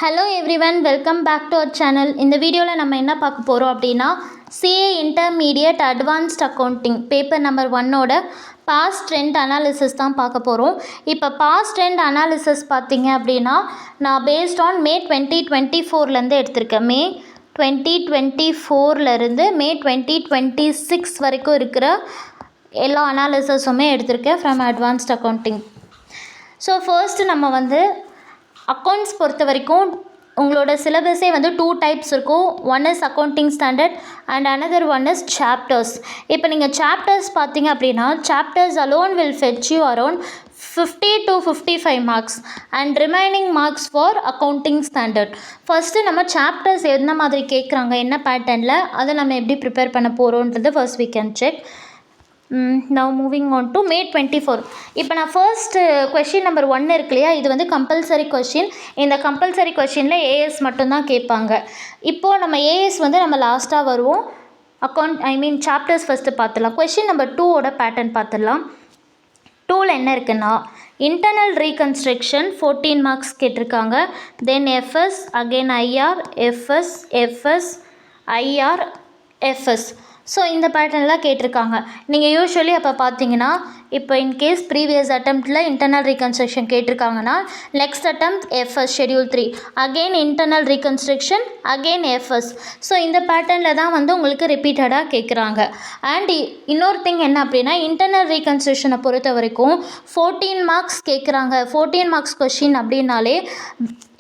Hello everyone, welcome back to our channel. இந்த வீடியோவில் நம்ம என்ன பார்க்க போகிறோம் அப்படின்னா, CA intermediate advanced accounting paper number 1ஓட பாஸ்ட் ட்ரெண்ட் அனாலிசிஸ் தான் பார்க்க போகிறோம். இப்போ பாஸ்ட் ட்ரெண்ட் அனாலிசிஸ் பார்த்தீங்க அப்படின்னா, நான் பேஸ்ட் ஆன் மே 2024 எடுத்திருக்கேன். மே 2024 மே 2026 வரைக்கும் இருக்கிற எல்லா அனாலிசிஸுமே எடுத்திருக்கேன் from advanced accounting. So first நம்ம அக்கௌண்ட்ஸ் பொறுத்த வரைக்கும் உங்களோட சிலபஸே 2 டைப்ஸ் இருக்கும். One is accounting standard and another one is chapters. இப்போ நீங்கள் சாப்டர்ஸ் பார்த்தீங்க அப்படின்னா, chapters alone will fetch you around 50 to 55 marks and remaining marks for accounting standard. First நம்ம சாப்டர்ஸ் என்ன மாதிரி கேட்குறாங்க, என்ன பேட்டர்னில், அதை நம்ம எப்படி ப்ரிப்பேர் பண்ண போகிறோன்றது first we can check. Now moving on to May 24. இப்போ நான் ஃபர்ஸ்ட் கொஷின் நம்பர் 1 இருக்கு இல்லையா, இது கம்பல்சரி கொஷின். இந்த கம்பல்சரி கொஷினில் ஏஎஸ் மட்டும்தான் கேட்பாங்க. இப்போது நம்ம ஏஎஸ் நம்ம லாஸ்ட்டாக வருவோம். சாப்டர்ஸ் ஃபஸ்ட்டு பார்த்துடலாம். கொஷின் நம்பர் 2ஓட பேட்டர்ன் பார்த்துடலாம். 2ல் என்ன இருக்குன்னா, இன்டர்னல் ரீகன்ஸ்ட்ரக்ஷன் 14 மார்க்ஸ் கேட்டிருக்காங்க. Then FS, again IR, FS, IR, FS. So இந்த பேட்டர்ன்லாம் கேட்டிருக்காங்க. நீங்கள் யூஸ்வலி அப்போ பார்த்தீங்கன்னா, இப்போ இன்கேஸ் ப்ரீவியஸ் அட்டெம்ப்டில் இன்டர்னல் ரீகன்ஸ்ட்ரக்ஷன் கேட்டிருக்காங்கன்னா, next attempt FS schedule 3, again internal reconstruction, again FS. So இந்த பேட்டர்னில் தான் உங்களுக்கு ரிப்பீட்டடாக கேட்குறாங்க. அண்ட் இன்னொரு திங் என்ன அப்படின்னா, இன்டர்னல் ரீகன்ஸ்ட்ரக்ஷனை பொறுத்த வரைக்கும் 14 மார்க்ஸ் கேட்குறாங்க. 14 மார்க்ஸ் கொஷின் அப்படின்னாலே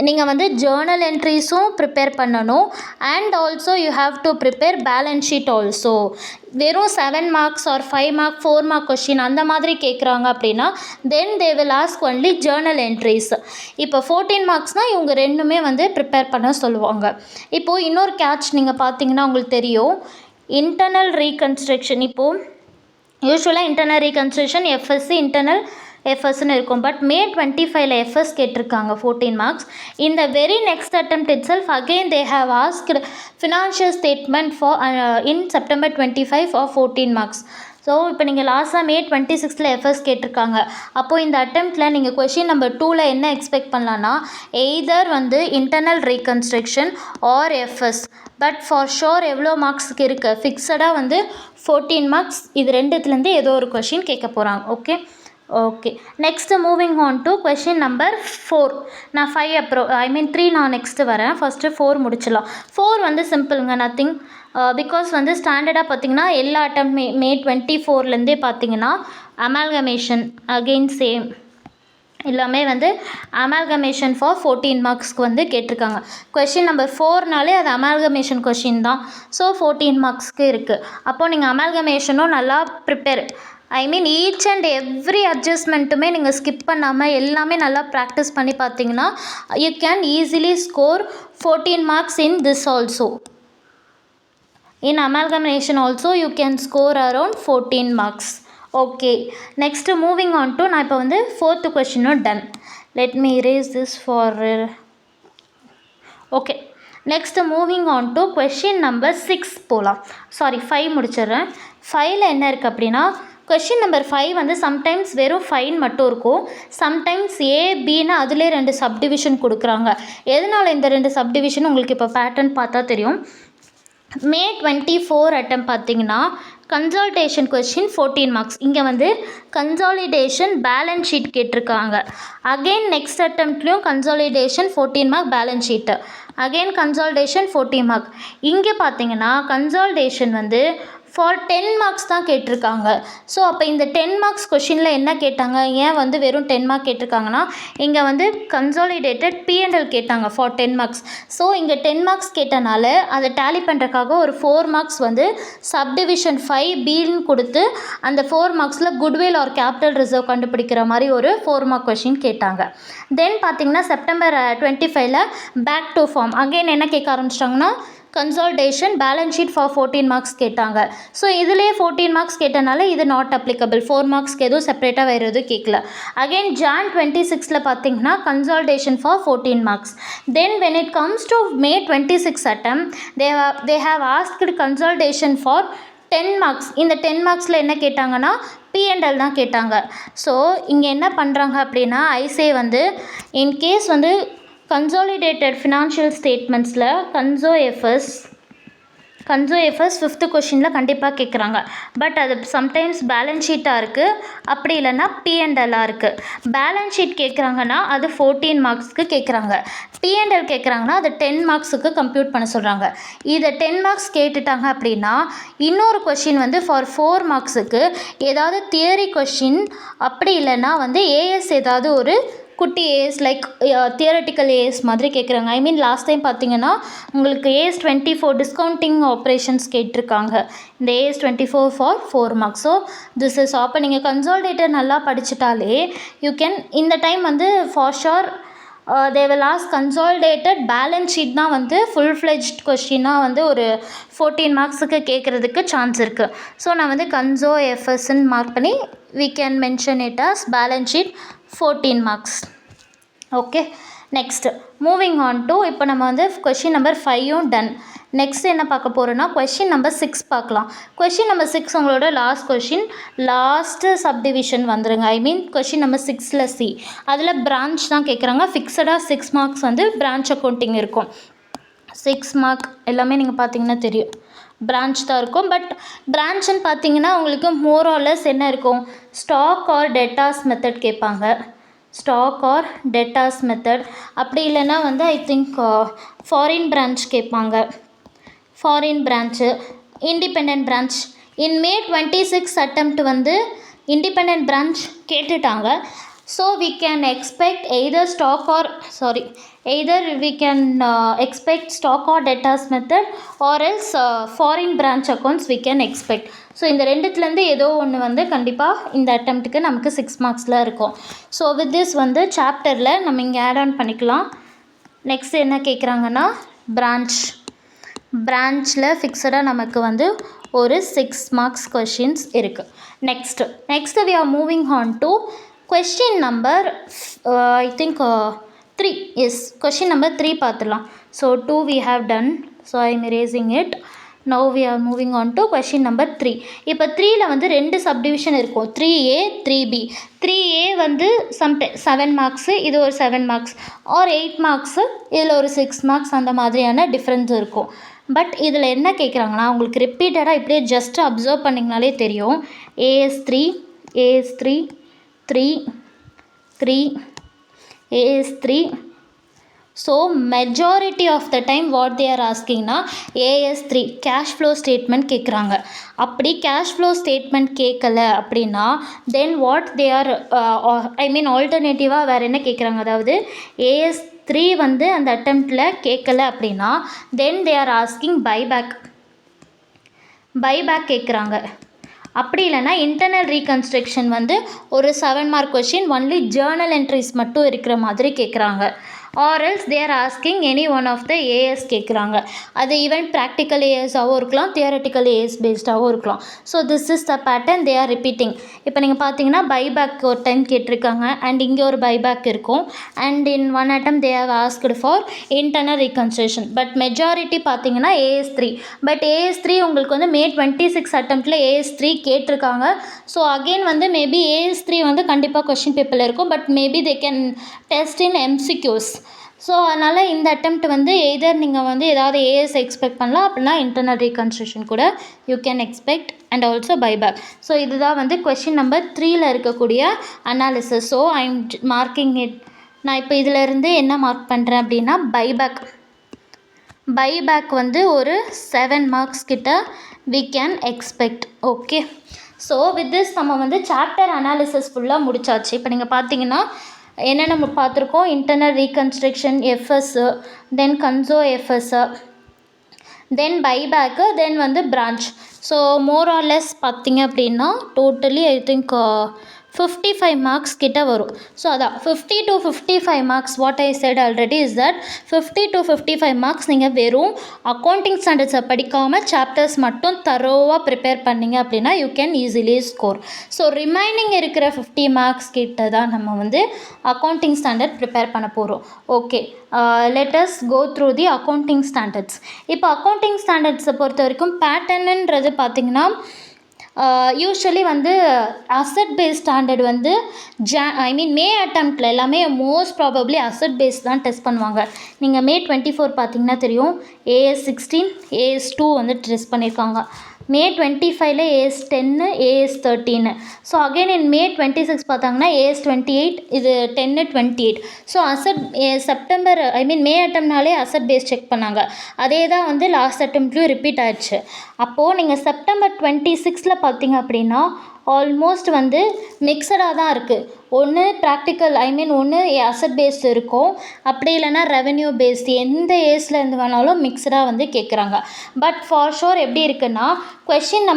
நீங்கள் ஜேர்னல் என்ட்ரிஸும் ப்ரிப்பேர் பண்ணணும். And also you have to prepare balance sheet also. வெறும் 7 marks or 5 mark 4 mark question அந்த மாதிரி கேட்குறாங்க அப்படின்னா, then they will ask only journal entries. இப்போ 14 மார்க்ஸ்னால் இவங்க ரெண்டுமே ப்ரிப்பேர் பண்ண சொல்லுவாங்க. இப்போது இன்னொரு கேட்ச் நீங்கள் பார்த்தீங்கன்னா உங்களுக்கு தெரியும், இன்டர்னல் ரீகன்ஸ்ட்ரக்ஷன். இப்போது யூஸ்வலாக இன்டர்னல் ரீகன்ஸ்ட்ரக்ஷன் எஃப்எஸ்சி, இன்டர்னல் எஃப்எஸ்ன்னு இருக்கும். பட் மே 25 எஃப்எஸ் கேட்டிருக்காங்க 14 மார்க்ஸ். இந்த very next attempt itself again they have asked financial statement for in September 25 for 14 marks. So இப்போ நீங்கள் லாஸ்ட்டாக மே 26 எஃப்எஸ் கேட்டிருக்காங்க. அப்போது இந்த அட்டெம்ப்டில் நீங்கள் கொஷின் நம்பர் 2ல் என்ன எக்ஸ்பெக்ட் பண்ணலான்னா, either internal reconstruction or FS. But for sure எவ்வளோ மார்க்ஸுக்கு இருக்குது, ஃபிக்ஸடாக 14 மார்க்ஸ். இது ரெண்டுத்துலேருந்து ஏதோ ஒரு கொஷின் கேட்க போகிறாங்க. Okay, next moving on to question number 4. நான் 5 3 நான் நெக்ஸ்ட்டு வரேன். ஃபஸ்ட்டு 4 முடிச்சிடலாம். 4 சிம்பிளுங்க, நத்திங். பிகாஸ் ஸ்டாண்டர்டாக பார்த்திங்கன்னா எல்லா அட்டம் மே 24 பார்த்திங்கன்னா அமால்கமேஷன் அகெயின் சேம் எல்லாமே அமால்கமேஷன் ஃபார் 14 மார்க்ஸ்க்கு கேட்டிருக்காங்க. கொஷின் நம்பர் 4நாலே அது அமால்கமேஷன் கொஷின் தான். ஸோ 14 மார்க்ஸ்க்கு இருக்குது. அப்போது நீங்கள் அமால்கமேஷனும் நல்லா ப்ரிப்பேர் ஈச் அண்ட் எவ்ரி அட்ஜஸ்ட்மெண்ட்டுமே நீங்கள் ஸ்கிப் பண்ணாமல் எல்லாமே நல்லா ப்ராக்டிஸ் பண்ணி பார்த்தீங்கன்னா, you can easily score 14 marks in this also. In amalgamation also you can score around 14 marks. Okay, next moving on to, நான் இப்போ 4th கொஷினும் done. Let me erase this for okay. Next moving on to question number 6 போகலாம். 5 முடிச்சிடுறேன். 5ல் என்ன இருக்குது அப்படின்னா, question number 5 sometimes வெறும் fine மட்டும் இருக்கும். சம்டைம்ஸ் ஏபின்னு அதிலே 2 சப்டிவிஷன் கொடுக்குறாங்க. எதனால் இந்த 2 சப்டிவிஷன் உங்களுக்கு இப்போ பேட்டர்ன் பார்த்தா தெரியும். மே 24 அட்டம் பார்த்தீங்கன்னா கன்சால்டேஷன் கொஷின் 14 மார்க்ஸ். இங்கே கன்சாலிடேஷன் பேலன்ஸ் ஷீட் கேட்டிருக்காங்க. அகெயின் நெக்ஸ்ட் அட்டம்ப்ட்லேயும் consolidation 14 mark balance sheet, again consolidation 14 mark. இங்கே பார்த்தீங்கன்னா கன்சால்டேஷன் ஃபார் 10 மார்க்ஸ் தான் கேட்டிருக்காங்க. ஸோ அப்போ இந்த 10 மார்க்ஸ் கொஷினில் என்ன கேட்டாங்க, ஏன் வெறும் 10 மார்க் கேட்டிருக்காங்கன்னா, இங்கே கன்சாலிடேட்டட் P&L கேட்டாங்க ஃபார் 10 மார்க்ஸ். ஸோ இங்கே 10 மார்க்ஸ் கேட்டனால அதை டேலி பண்ணுறதுக்காக ஒரு 4 மார்க்ஸ் சப்டிவிஷன் 5Bன்னு கொடுத்து அந்த 4 மார்க்ஸில் குட்வில் ஆர் கேபிட்டல் ரிசர்வ் கண்டுபிடிக்கிற மாதிரி ஒரு 4 மார்க் கொஷின் கேட்டாங்க. தென் பார்த்தீங்கன்னா September 25 back to form again என்ன கேட்க ஆரம்பிச்சிட்டாங்கன்னா, consolidation balance sheet for 14 marks கேட்டாங்க. ஸோ இதிலே 14 மார்க்ஸ் கேட்டனால இது நாட் அப்ளிகபிள். 4 மார்க்ஸ்க்கு எதுவும் செப்பரேட்டாக வேறு எதுவும் கேட்கல. அகெயின் Jan 26 பார்த்தீங்கன்னா consolidation for 14 marks. Then when it comes to May 26 attempt they have asked consolidation for 10 marks. இந்த 10 மார்க்ஸில் என்ன கேட்டாங்கன்னா P&L தான் கேட்டாங்க. ஸோ இங்கே என்ன பண்ணுறாங்க அப்படின்னா, ஐசே இன்கேஸ் கன்சாலிடேட்டட் ஃபினான்ஷியல் ஸ்டேட்மெண்ட்ஸில் கன்சோ எஃப்எஸ் 5th கொஷினில் கண்டிப்பாக கேட்குறாங்க. பட் அது சம்டைம்ஸ் பேலன்ஸ் ஷீட்டாக இருக்குது, அப்படி இல்லைன்னா P&L-ஆக இருக்குது. பேலன்ஸ் ஷீட் கேட்குறாங்கன்னா அது 14 மார்க்ஸ்க்கு கேட்குறாங்க. P&L கேட்குறாங்கன்னா அது 10 மார்க்ஸுக்கு கம்ப்யூட் பண்ண சொல்கிறாங்க. இதை 10 மார்க்ஸ் கேட்டுட்டாங்க அப்படின்னா இன்னொரு கொஷின் வந்து ஃபார் 4 மார்க்ஸுக்கு ஏதாவது தியரி கொஷின், அப்படி இல்லைன்னா வந்து ஏஎஸ் ஏதாவது ஒரு குட்டி ஏஎஸ் லைக் தியரட்டிக்கல் ஏஎஸ் மாதிரி கேட்குறாங்க. ஐ மீன் லாஸ்ட் டைம் பார்த்தீங்கன்னா உங்களுக்கு AS 24 டிஸ்கவுண்டிங் ஆப்ரேஷன்ஸ் கேட்டிருக்காங்க. இந்த AS 24 for 4 marks. So this is அப்போ நீங்கள் கன்சாலிடேட்டர் நல்லா படிச்சுட்டாலே யூ கேன் இந்த டைம் வந்து for sure they will ask consolidated balance sheet தான் வந்து ஃபுல் ஃப்ளெஜ்ட் கொஸ்டினாக வந்து ஒரு 14 மார்க்ஸுக்கு கேட்குறதுக்கு சான்ஸ் இருக்குது. ஸோ நான் வந்து கன்சோ எஃப்எஸ்ன்னு மார்க் பண்ணி we can mention it as balance sheet 14 marks. Okay, next moving on to இப்போ நம்ம வந்து கொஷின் நம்பர் 5ம் டன். நெக்ஸ்ட் என்ன பார்க்க போகிறோன்னா கொஷின் நம்பர் 6 பார்க்கலாம். கொஷின் நம்பர் 6 உங்களோட லாஸ்ட் கொஷின், லாஸ்ட்டு சப்டிவிஷன் வந்துருங்க. ஐ மீன் கொஷின் நம்பர் 6ல் C, அதில் பிரான்ச் தான் கேட்குறாங்க. ஃபிக்ஸடாக 6 மார்க்ஸ் வந்து பிரான்ச் அக்கௌண்டிங் இருக்கும். 6 மார்க் எல்லாமே நீங்கள் பார்த்தீங்கன்னா தெரியும் பிரான்ச் தான் இருக்கும். பட் பிரான்ச்சுன்னு பார்த்தீங்கன்னா உங்களுக்கு மோர் ஆர் லெஸ் என்ன இருக்கும், ஸ்டாக் ஆர் டெட்டாஸ் மெத்தட் கேட்பாங்க. ஸ்டாக் ஆர் டெட்டாஸ் மெத்தட், அப்படி இல்லைன்னா வந்து ஐ திங்க் ஃபாரின் பிரான்ச் கேட்பாங்க. Foreign branch, independent branch. In May 26 attempt வந்து இண்டிபெண்ட் பிரான்ச் கேட்டுட்டாங்க. So we can expect either we can expect stock or debtors method or else foreign branch accounts we can expect. So இந்த ரெண்டுத்துலேருந்து ஏதோ ஒன்று வந்து கண்டிப்பாக இந்த அட்டெம்ப்ட்டுக்கு நமக்கு 6 மார்க்ஸில் இருக்கும். ஸோ வித் திஸ் வந்து சாப்டரில் நம்ம இங்கே ஆட் ஆன் பண்ணிக்கலாம். நெக்ஸ்ட் என்ன கேட்குறாங்கன்னா பிரான்ச்சில் ஃபிக்ஸடாக நமக்கு வந்து ஒரு 6 மார்க்ஸ் கொஷின்ஸ் இருக்குது. Next we are moving on to question number I think 3. Yes, question number 3 பார்த்துடலாம். So 2 we have done, so I am erasing it. Now we are moving on to question number 3. இப்போ 3ல வந்து 2 subdivision இருக்கும், 3A 3B. 3A வந்து 7 marks, இது ஒரு 7 marks, R 8 marks, இதில் ஒரு 6 marks, அந்த மாதிரியான டிஃப்ரென்ஸ் இருக்கும். பட் இதில் என்ன கேட்குறாங்கன்னா உங்களுக்கு ரிப்பீட்டடாக இப்படியே ஜஸ்ட் அப்சர்வ் பண்ணிங்கனாலே தெரியும். AS3 3 AS3. So majority of the time what they are asking na AS3 cash flow statement கேட்குறாங்க. அப்படி cash flow statement கேட்கல அப்படின்னா then what they are I mean ஆல்டர்னேட்டிவாக வேறு என்ன கேட்குறாங்க, அதாவது AS3 வந்து அந்த அட்டெம்ப்டில் கேட்கல அப்படின்னா then they are asking buyback கேட்குறாங்க. அப்படி இல்லைனா இன்டர்னல் ரீகன்ஸ்ட்ரக்ஷன் வந்து ஒரு 7 mark question only journal entries மட்டும் இருக்கிற மாதிரி கேட்குறாங்க. Or else they are asking any one of the AS கேட்குறாங்க. அது ஈவன் ப்ராக்டிக்கல் ஏஎஸாகவும் இருக்கலாம், தியரட்டிக்கல் ஏஎஸ் பேஸ்டாகவும் இருக்கலாம். So this is the pattern they are repeating. இப்போ நீங்கள் பார்த்தீங்கன்னா பைபேக் ஒரு டைம் கேட்டிருக்காங்க, அண்ட் இங்கே ஒரு பைபேக் இருக்கும், and in one attempt they have asked for internal reconstruction. But majority பார்த்தீங்கன்னா AS3. பட் AS3 உங்களுக்கு வந்து May 26 அட்டெம்ப்டில் AS3 கேட்டிருக்காங்க. ஸோ அகெயின் வந்து மேபி AS3 வந்து கண்டிப்பாக கொஷின் பேப்பரில் இருக்கும், but maybe they can test in MCQs. So அதனால் இந்த அட்டெம்ப்ட் வந்து எய்தர் நீங்கள் வந்து ஏதாவது ஏஎஸ் எக்ஸ்பெக்ட் பண்ணலாம், அப்படின்னா இன்டர்னல் ரீகன்ஸ்ட்ரக்ஷன் கூட you can expect, and also buyback. So இதுதான் வந்து கொஷின் நம்பர் 3ல் இருக்கக்கூடிய analysis. So I am marking it. நான் இப்போ இதிலேருந்து என்ன மார்க் பண்ணுறேன் அப்படின்னா பைபேக் வந்து ஒரு 7 மார்க்ஸ் கிட்ட we can expect. Okay, so with this நம்ம வந்து சாப்டர் அனாலிசிஸ் ஃபுல்லாக முடிச்சாச்சு. இப்போ நீங்கள் பார்த்தீங்கன்னா என்னென்ன பார்த்துருக்கோம், இன்டர்னல் ரீகன்ஸ்ட்ரக்ஷன் எஃப்எஸ்ஸு, தென் கன்சோ எஃப்எஸ்ஸு, தென் பைபேக்கு, தென் வந்து branch. So more or less பார்த்திங்க அப்படின்னா டோட்டலி ஐ திங்க் 55 மார்க்ஸ் கிட்ட வரும். ஸோ அதான் 50 to 55 marks. What I said already is that 50 to 55 marks நீங்கள் வெறும் அக்கௌண்டிங் ஸ்டாண்டர்ட்ஸை படிக்காமல் சாப்டர்ஸ் மட்டும் தரோவாக ப்ரிப்பேர் பண்ணிங்க அப்படின்னா you can easily score. So remaining இருக்கிற 50 மார்க்ஸ் கிட்ட தான் நம்ம வந்து அக்கௌண்டிங் ஸ்டாண்டர்ட் ப்ரிப்பேர் பண்ண போகிறோம். Okay, let us go through the accounting standards. இப்போ அக்கௌண்டிங் ஸ்டாண்டர்ட்ஸை பொறுத்த வரைக்கும் பேட்டர்னுன்றது பார்த்திங்கன்னா யூஸ்வலி வந்து அசட் பேஸ் ஸ்டாண்டர்ட் வந்து மே அட்டம்ப்டில் எல்லாமே மோஸ்ட் ப்ராபப்ளி அசட் பேஸ் தான் டெஸ்ட் பண்ணுவாங்க. நீங்கள் May 24 பார்த்தீங்கன்னா தெரியும், AS16 AS2 வந்து டெஸ்ட் பண்ணியிருக்காங்க. May 25ல AS10 AS13. So again இன் May 26 பார்த்தாங்கன்னா AS28, இது 10 28. ஸோ செப்டம்பர் மே அட்டம்னாலே அசட் பேஸ் செக் பண்ணாங்க. அதே தான் வந்து லாஸ்ட் அட்டம்ப்ட்லையும் ரிப்பீட் ஆயிடுச்சு. அப்போது நீங்கள் செப்டம்பர் 26ல் பார்த்தீங்க அப்படின்னா ஆல்மோஸ்ட் வந்து மிக்சடாக தான் இருக்குது. ஒன்று ப்ராக்டிக்கல் ஒன்று அசட் பேஸ்டு இருக்கும், அப்படி இல்லைனா ரெவென்யூ பேஸ்டு, எந்த ஏஸ்லேருந்து வேணாலும் மிக்சடாக வந்து கேட்குறாங்க. பட் ஃபார் ஷோர் எப்படி இருக்குன்னா கொஷின்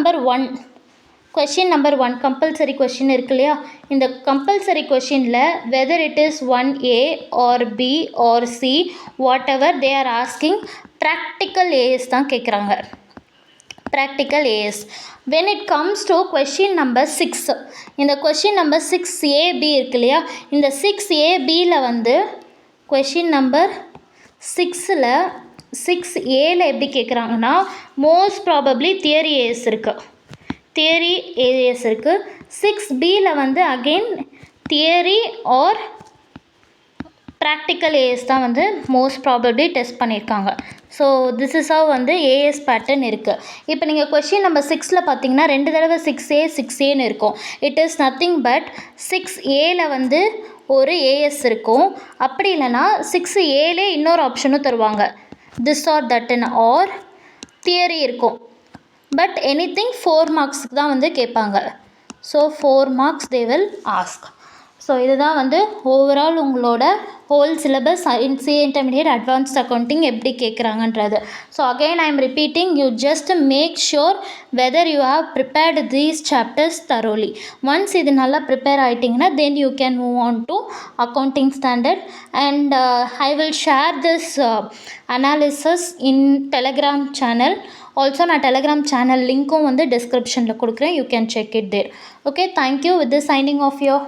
நம்பர் 1 கம்பல்சரி கொஷின் இருக்கு இல்லையா, இந்த கம்பல்சரி கொஷினில் whether it is 1A or B or C whatever they are asking practical AS தான் கேட்குறாங்க. Practical AS. when it comes to question number 6, இந்த question number 6AB இருக்கு இல்லையா, இந்த 6ABயில் வந்து கொஷின் நம்பர் 6Aல எப்படி கேட்குறாங்கன்னா மோஸ்ட் ப்ராபப்ளி தியரி ஏஎஸ் இருக்குது. 6Bயில் வந்து again theory R practical AS தான் வந்து மோஸ்ட் ப்ராபப்ளி டெஸ்ட் பண்ணியிருக்காங்க. ஸோ திஸ் இஸ் ஹவ் வந்து ஏஎஸ் பேட்டர்ன் இருக்குது. இப்போ நீங்கள் கொஷின் நம்பர் 6ல் பார்த்தீங்கன்னா 2 தடவை 6Aன்னு இருக்கும். இட் இஸ் நத்திங் பட் 6Aல வந்து ஒரு ஏஎஸ் இருக்கும். அப்படி இல்லைனா 6Aலே இன்னொரு ஆப்ஷனும் தருவாங்க, திஸ் ஆர் தட்னு ஆர் தியரி இருக்கும். பட் எனிதிங் 4 மார்க்ஸுக்கு தான் வந்து கேட்பாங்க. So 4 marks they will ask. So இதுதான் வந்து ஓவரால் உங்களோட whole syllabus CA intermediate advanced accounting எப்படி கேட்குறாங்கன்றது. So again I am repeating, you just make sure whether you have prepared these chapters thoroughly. Once இது நல்லா ப்ரிப்பேர் ஆகிட்டிங்கன்னா then you can move on to accounting standard. And I will share this analysis in Telegram channel. Also நான் Telegram channel லிங்க்கும் வந்து டிஸ்கிரிப்ஷனில் கொடுக்குறேன், you can check it there. Okay, thank you. With this signing off your